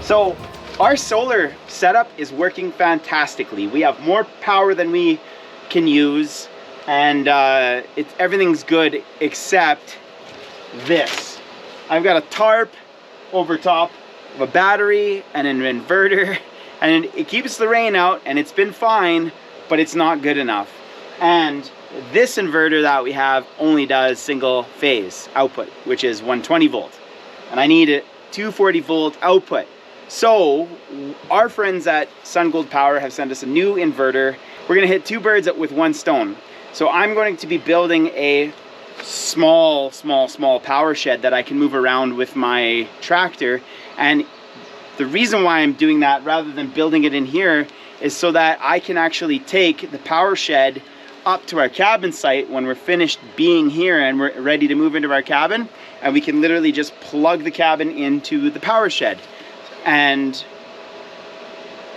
So our solar setup is working fantastically. We have more power than we can use, and everything's good except this. I've got a tarp over top of a battery and an inverter, and it keeps the rain out, and it's been fine, but it's not good enough. And this inverter that we have only does single phase output, which is 120 volt, and I need a 240 volt output. So our friends at Sungold Power have sent us a new inverter. We're gonna hit two birds with one stone. So I'm going to be building a small power shed that I can move around with my tractor. And the reason why I'm doing that rather than building it in here is so that I can actually take the power shed up to our cabin site when we're finished being here and we're ready to move into our cabin, and we can literally just plug the cabin into the power shed. And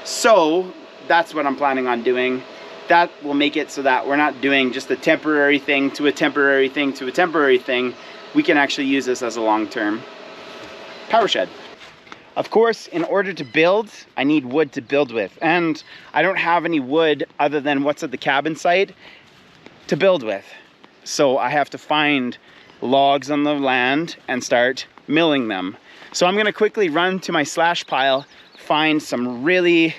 so that's what I'm planning on doing. That will make it so that we're not doing just a temporary thing to a temporary thing to a temporary thing. We can actually use this as a long-term power shed. Of course, in order to build, I need wood to build with, and I don't have any wood other than what's at the cabin site to build with. So I have to find logs on the land and start milling them. So I'm gonna quickly run to my slash pile, find some really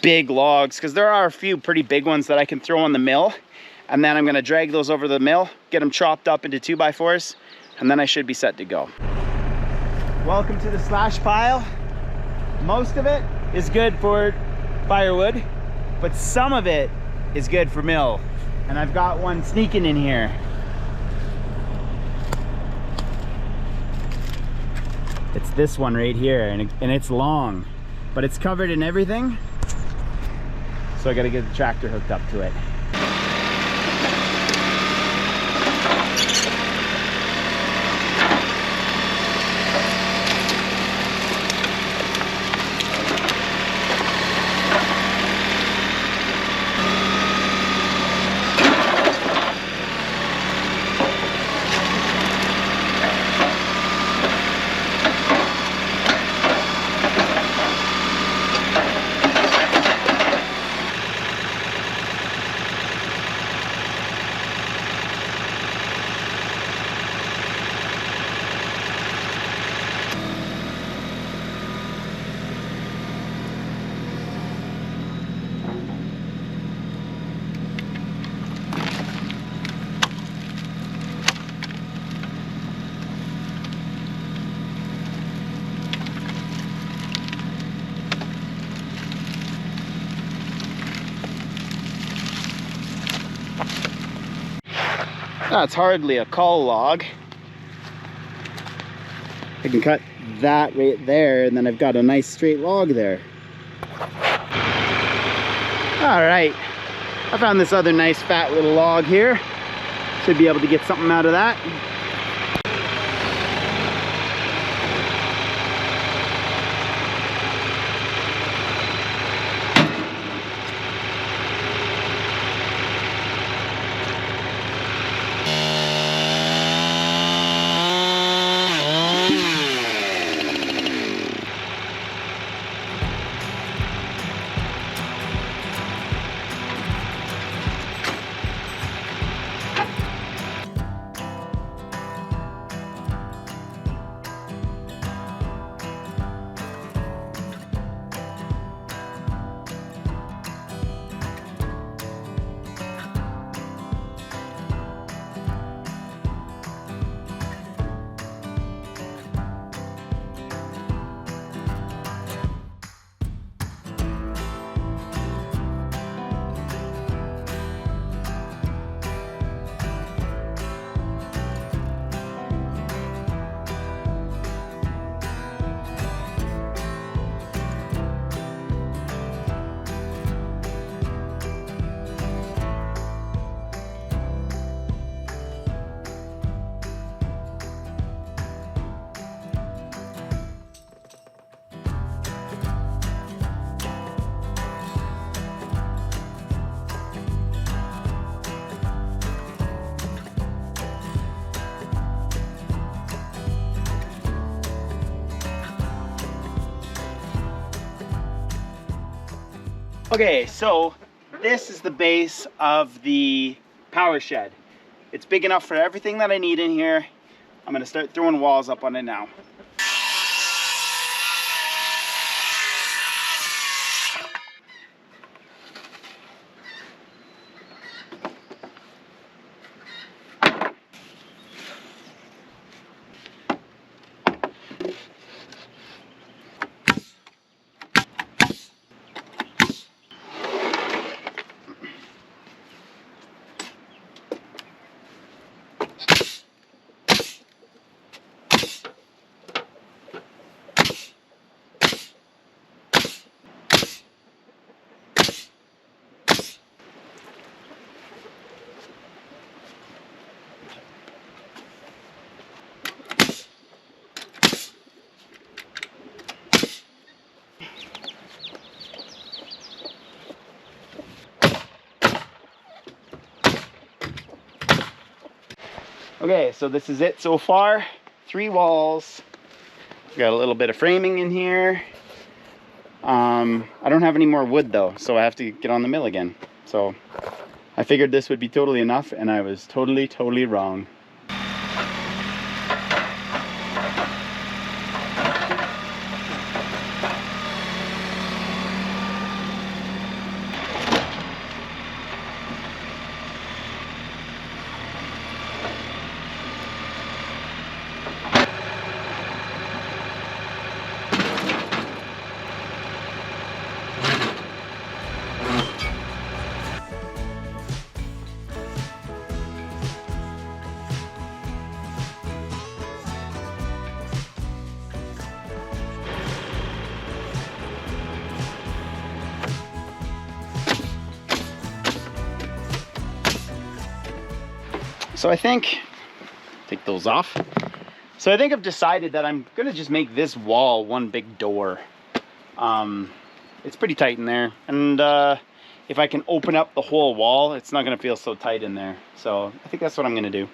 big logs, because there are a few pretty big ones that I can throw on the mill, and then I'm gonna drag those over the mill, get them chopped up into 2x4s, and then I should be set to go. Welcome to the slash pile. Most of it is good for firewood, but some of it is good for mill. And I've got one sneaking in here. It's this one right here, and it's long, but it's covered in everything. So I gotta get the tractor hooked up to it. That's hardly a call log. I can cut that right there, and then I've got a nice straight log there. All right, I found this other nice fat little log here. Should be able to get something out of that. Okay, so this is the base of the power shed. It's big enough for everything that I need in here. I'm gonna start throwing walls up on it now. Okay, so this is it so far. 3 walls. Got a little bit of framing in here. I don't have any more wood though, so I have to get on the mill again. So I figured this would be totally enough, and I was totally wrong. So I think, take those off. So I think I've decided that I'm gonna just make this wall one big door. It's pretty tight in there, and if I can open up the whole wall, it's not gonna feel so tight in there. So I think that's what I'm gonna do.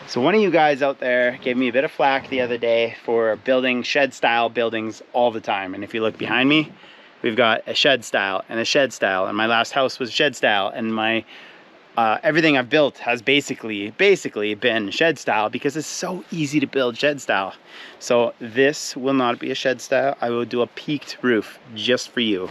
So one of you guys out there gave me a bit of flack the other day for building shed style buildings all the time. And if you look behind me, we've got a shed style and a shed style, and my last house was shed style, and my everything I've built has basically been shed style because it's so easy to build shed style. So this will not be a shed style. I will do a peaked roof just for you.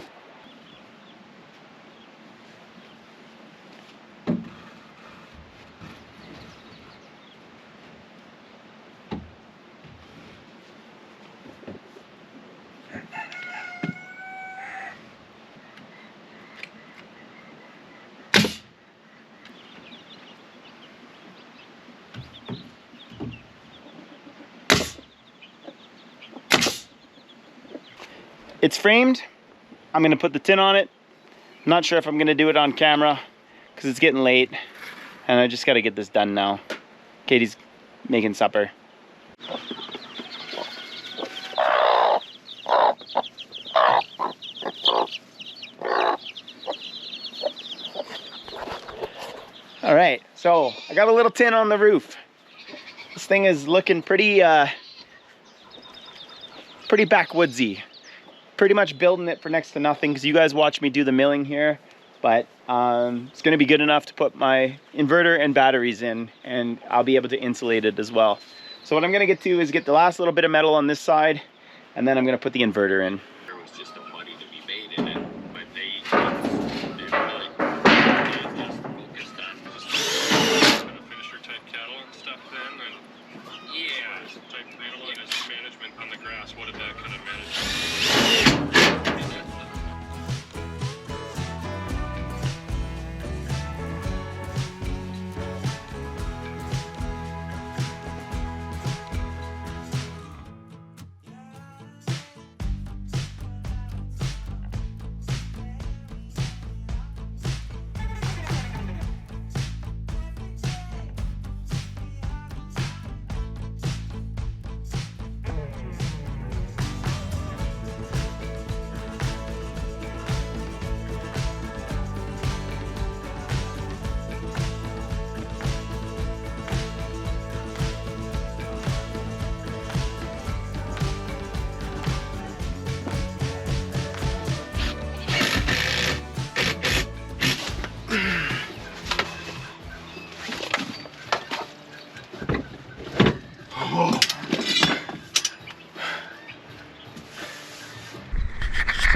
It's framed. I'm gonna put the tin on it. I'm not sure if I'm gonna do it on camera because it's getting late and I just gotta get this done now. Katie's making supper. All right, so I got a little tin on the roof. This thing is looking pretty backwoodsy. Pretty much building it for next to nothing because you guys watch me do the milling here, but it's going to be good enough to put my inverter and batteries in, and I'll be able to insulate it as well. So what I'm going to get to is get the last little bit of metal on this side, and then I'm going to put the inverter in. There was just a money to be made in it, but they really just focused on just kind of finisher type cattle and stuff then, and yeah, type cattle and his management on the grass. What did that kind of manage?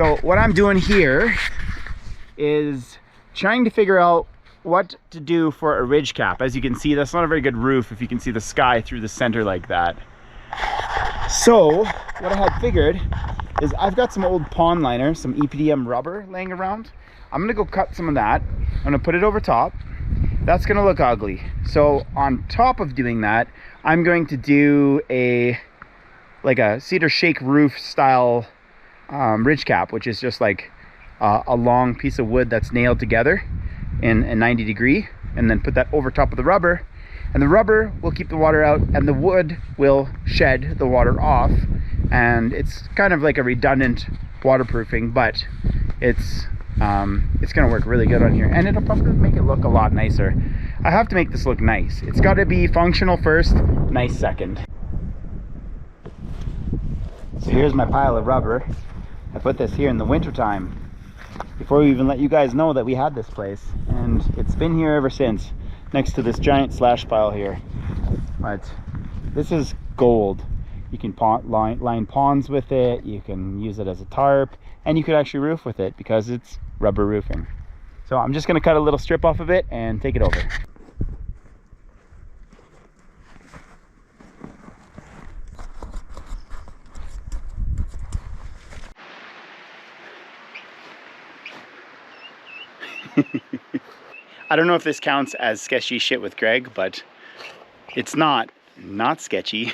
So what I'm doing here is trying to figure out what to do for a ridge cap. As you can see, that's not a very good roof if you can see the sky through the center like that. So what I had figured is I've got some old pond liner, some EPDM rubber laying around. I'm gonna go cut some of that. I'm gonna put it over top. That's gonna look ugly. So on top of doing that, I'm going to do like a cedar shake roof style ridge cap, which is just like a long piece of wood that's nailed together in a 90 degree, and then put that over top of the rubber, and the rubber will keep the water out and the wood will shed the water off. And it's kind of like a redundant waterproofing, but it's gonna work really good on here, and it'll probably make it look a lot nicer. I have to make this look nice. It's got to be functional first, nice second. So here's my pile of rubber. I put this here in the winter time before we even let you guys know that we had this place, and it's been here ever since, next to this giant slash pile here. But this is gold. You can line ponds with it, you can use it as a tarp, and you could actually roof with it because it's rubber roofing. So I'm just going to cut a little strip off of it and take it over. I don't know if this counts as sketchy shit with Greg, but it's not sketchy.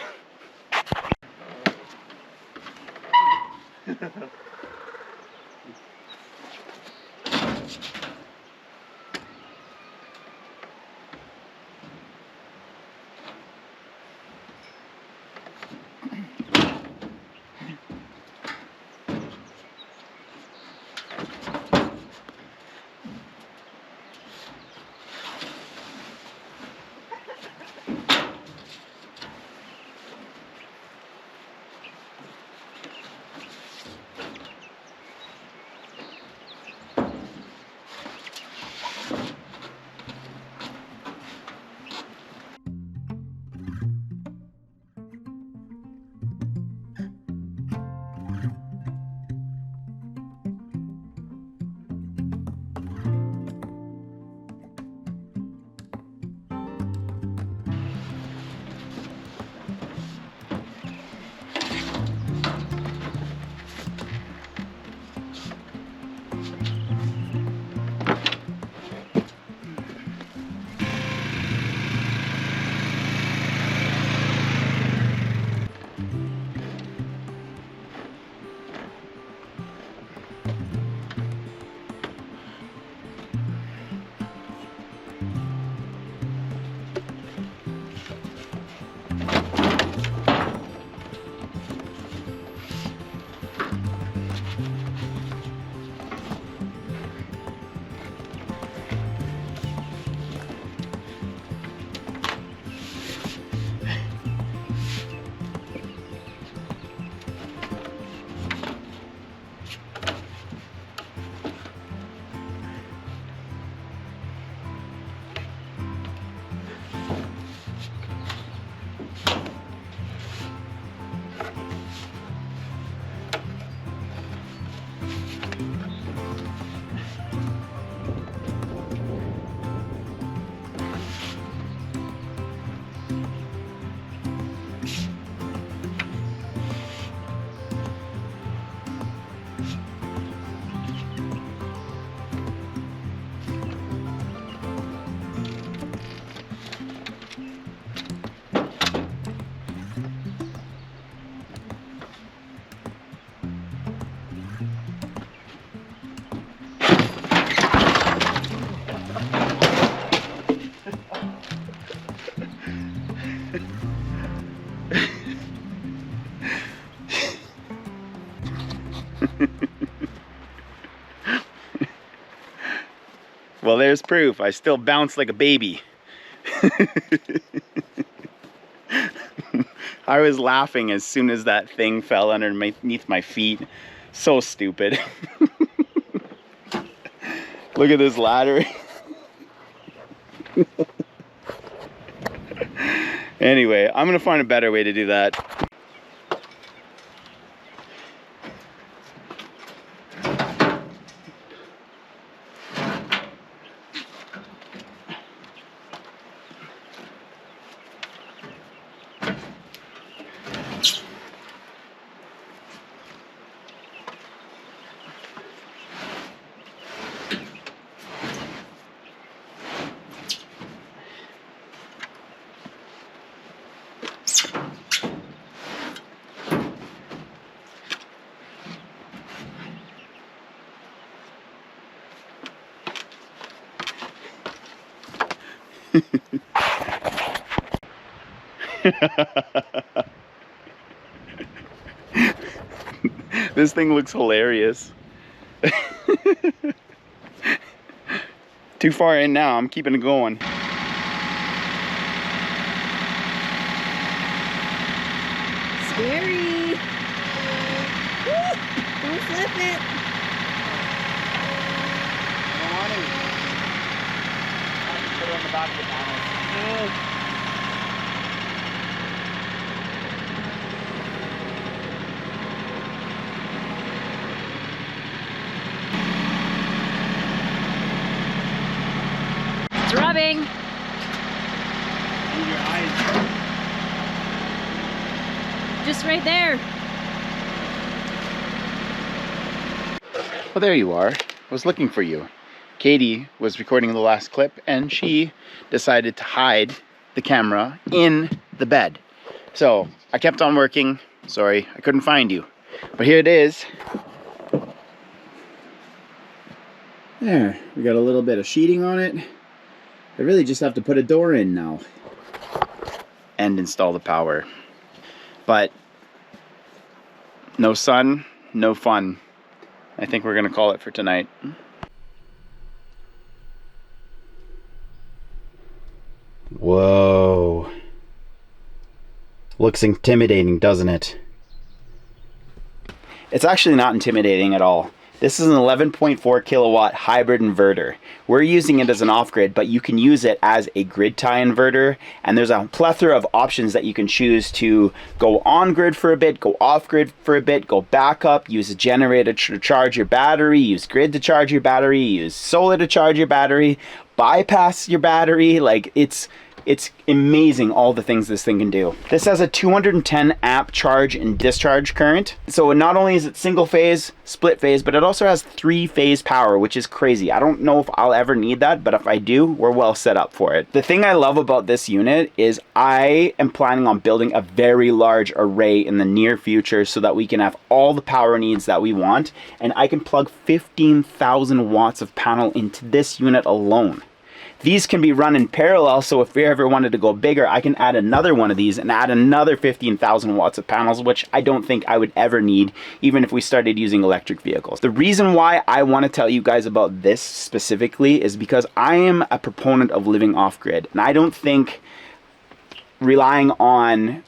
Well, there's proof. I still bounce like a baby. I was laughing as soon as that thing fell underneath my feet. So stupid. Look at this ladder. Anyway, I'm gonna find a better way to do that. This thing looks hilarious. Too far in now, I'm keeping it going. Scary. Woo! Don't flip it. I don't want to. I have to put it on the back of the panel. It's rubbing. In your eyes. Just right there. Well, there you are. I was looking for you. Katie was recording the last clip and she decided to hide the camera in the bed. So I kept on working. Sorry, I couldn't find you. But here it is. There, we got a little bit of sheeting on it. I really just have to put a door in now and install the power. But no sun, no fun. I think we're gonna call it for tonight. Whoa. Looks intimidating, doesn't it? It's actually not intimidating at all. This is an 11.4 kilowatt hybrid inverter. We're using it as an off-grid, but you can use it as a grid tie inverter, and there's a plethora of options that you can choose to go on-grid for a bit, go off-grid for a bit, go back up, use a generator to charge your battery, use grid to charge your battery, use solar to charge your battery, bypass your battery. Like, it's amazing all the things this thing can do. This has a 210 amp charge and discharge current. So not only is it single phase, split phase, but it also has 3-phase power, which is crazy. I don't know if I'll ever need that, but if I do, we're well set up for it. The thing I love about this unit is I am planning on building a very large array in the near future so that we can have all the power needs that we want, and I can plug 15,000 watts of panel into this unit alone. These can be run in parallel, so if we ever wanted to go bigger, I can add another one of these and add another 15,000 watts of panels, which I don't think I would ever need, even if we started using electric vehicles. The reason why I want to tell you guys about this specifically is because I am a proponent of living off-grid, and I don't think relying on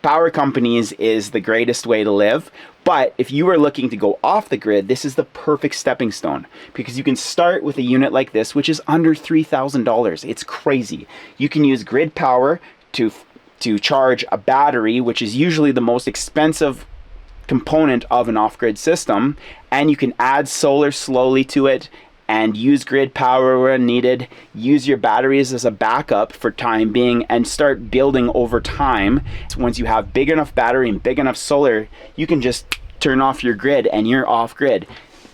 power companies is the greatest way to live. But if you are looking to go off the grid, this is the perfect stepping stone, because you can start with a unit like this, which is under $3,000. It's crazy. You can use grid power to charge a battery, which is usually the most expensive component of an off-grid system, and you can add solar slowly to it and use grid power when needed, use your batteries as a backup for time being, and start building over time. So once you have big enough battery and big enough solar, you can just turn off your grid and you're off grid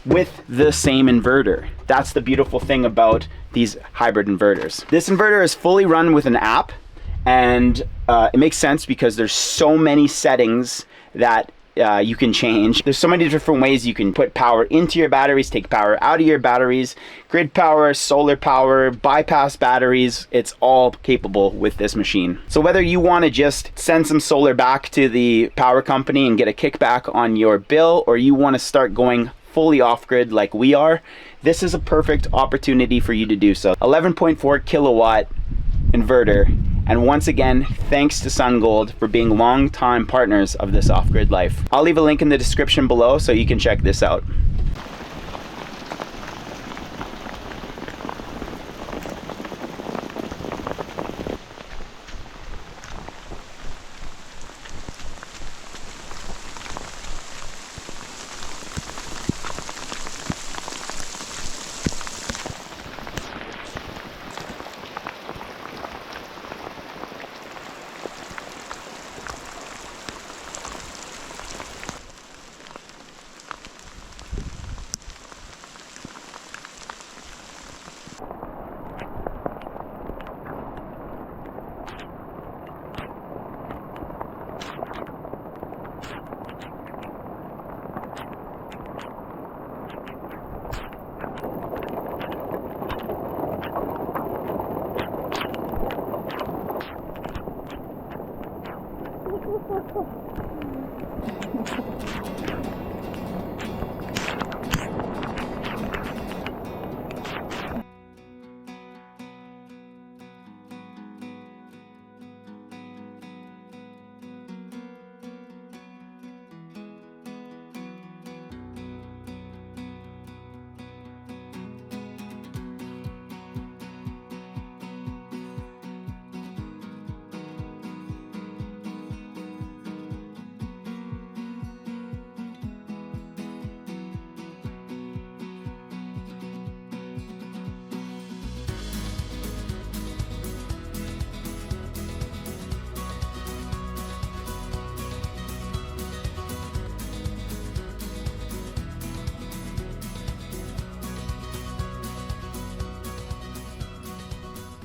with the same inverter. That's the beautiful thing about these hybrid inverters. This inverter is fully run with an app, and it makes sense because there's so many settings that you can change. There's so many different ways you can put power into your batteries, take power out of your batteries, grid power, solar power, bypass batteries. It's all capable with this machine. So whether you want to just send some solar back to the power company and get a kickback on your bill, or you want to start going fully off-grid like we are, this is a perfect opportunity for you to do so. 11.4 kilowatt inverter. And once again, thanks to Sungold for being longtime partners of this off-grid life. I'll leave a link in the description below so you can check this out.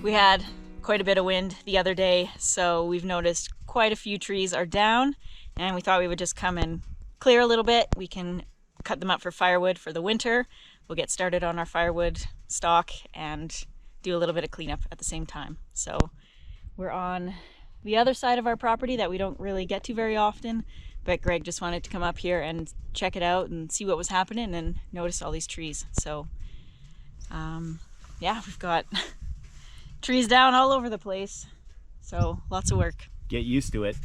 We had quite a bit of wind the other day, so we've noticed quite a few trees are down, and we thought we would just come and clear a little bit. We can cut them up for firewood for the winter. We'll get started on our firewood stock and do a little bit of cleanup at the same time. So we're on the other side of our property that we don't really get to very often, but Greg just wanted to come up here and check it out and see what was happening and notice all these trees. So yeah, we've got trees down all over the place, so lots of work. Get used to it.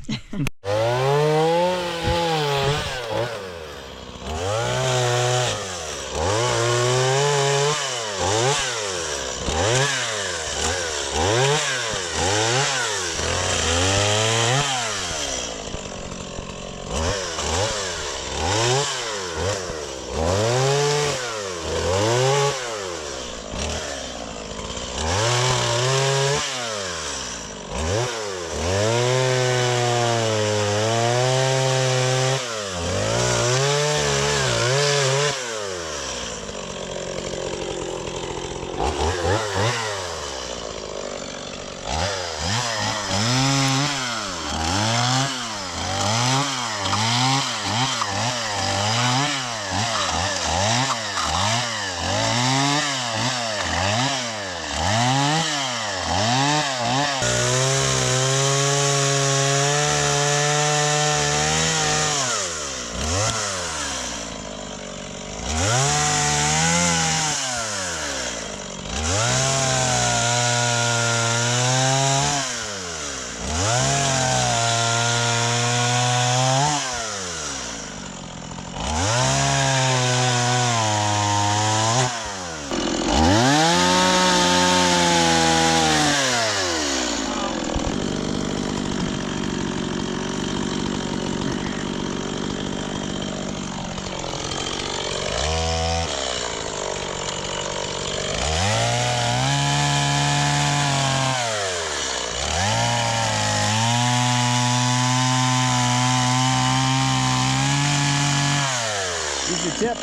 Use your tip.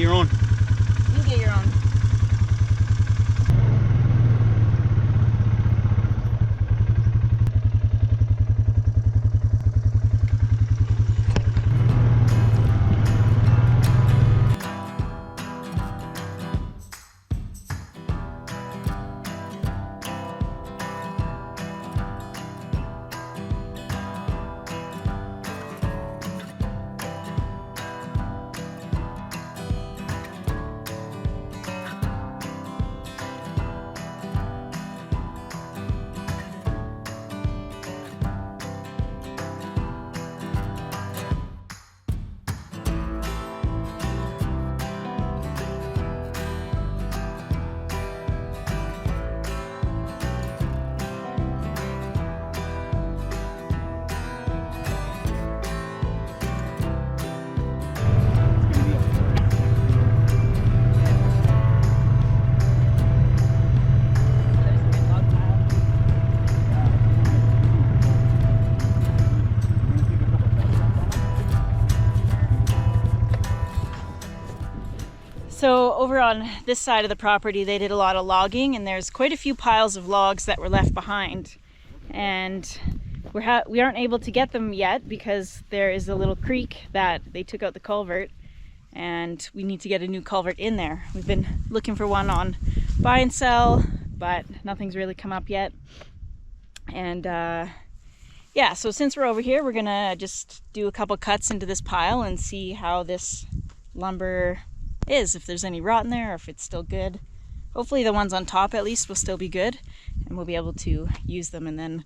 your own. You get your own. So over on this side of the property, they did a lot of logging, and there's quite a few piles of logs that were left behind. And we aren't able to get them yet because there is a little creek that they took out the culvert, and we need to get a new culvert in there. We've been looking for one on buy and sell, but nothing's really come up yet. And yeah, so since we're over here, we're gonna just do a couple cuts into this pile and see how this lumber is, if there's any rot in there or if it's still good. Hopefully the ones on top at least will still be good and we'll be able to use them, and then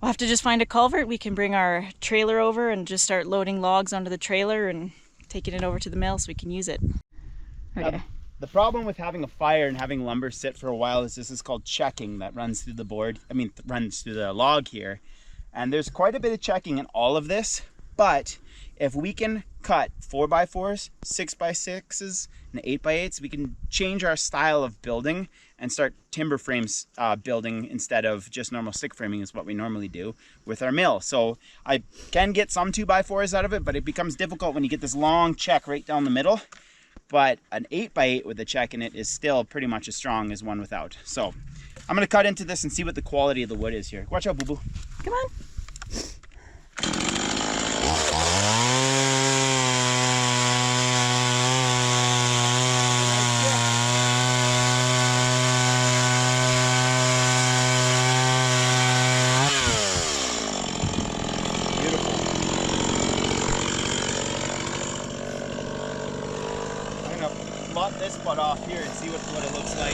we'll have to just find a culvert. We can bring our trailer over and just start loading logs onto the trailer and taking it over to the mill so we can use it. Okay. The problem with having a fire and having lumber sit for a while is this is called checking that runs through the board. Runs through the log here. And there's quite a bit of checking in all of this, but if we can cut 4x4s, 6x6s, and 8x8s, we can change our style of building and start timber frames building instead of just normal stick framing is what we normally do with our mill. So I can get some 2x4s out of it, but it becomes difficult when you get this long check right down the middle. But an 8x8 with a check in it is still pretty much as strong as one without. So I'm gonna cut into this and see what the quality of the wood is here. Watch out, boo-boo. Come on. Lot this butt off here and see what it looks like.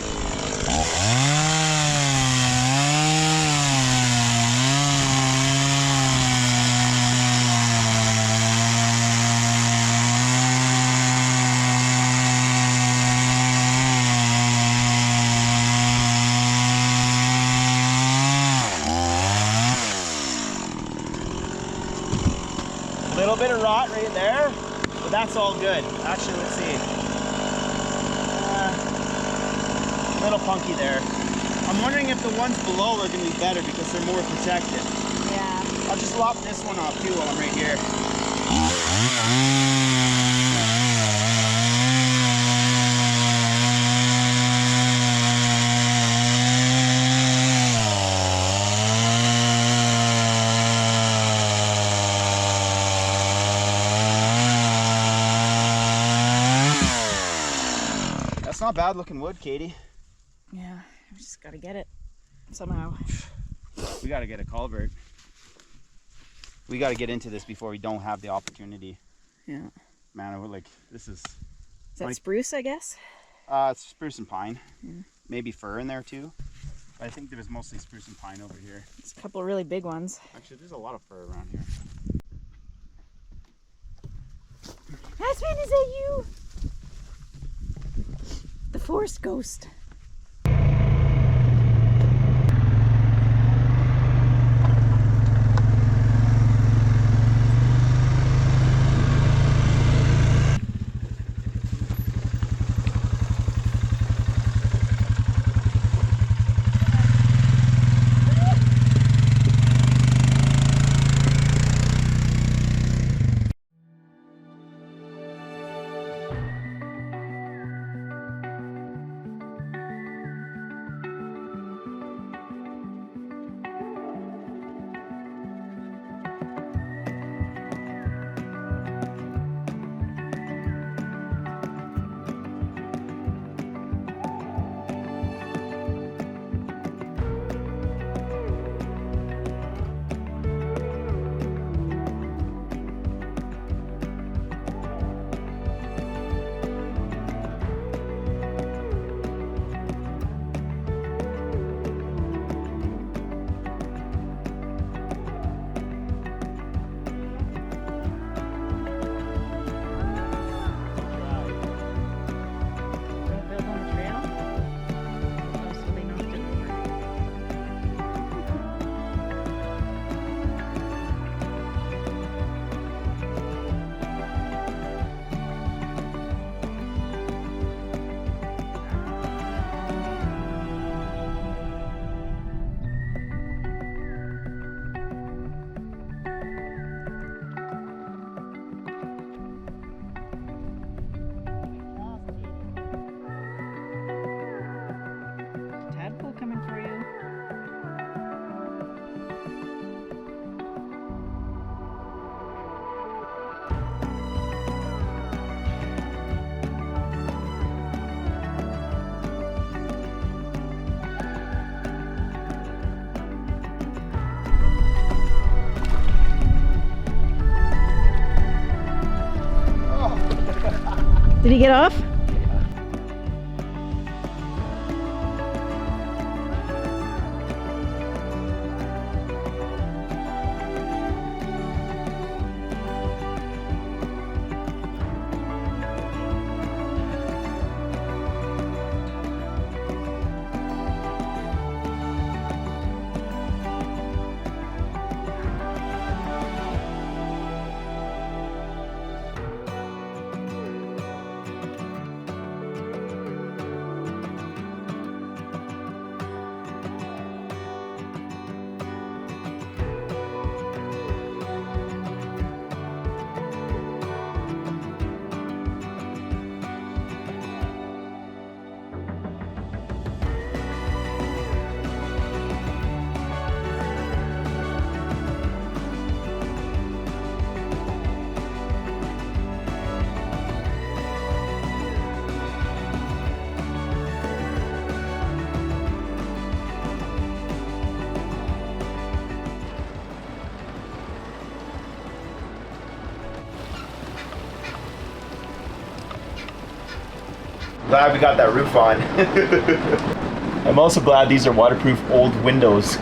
A little bit of rot right there, but that's all good. Actually, let's see. A little funky there. I'm wondering if the ones below are going to be better because they're more protected. Yeah. I'll just lop this one off too while I'm right here. That's not bad looking wood, Katie. Yeah, we just gotta get it somehow. We gotta get a culvert. We gotta get into this before we don't have the opportunity. Yeah. Man, like this is. Is that spruce, I guess? It's spruce and pine. Yeah. Maybe fir in there too. But I think there was mostly spruce and pine over here. There's a couple of really big ones. Actually, there's a lot of fir around here. Aspen, is that you? The forest ghost. Did he get off? Glad we got that roof on. I'm also glad these are waterproof old windows.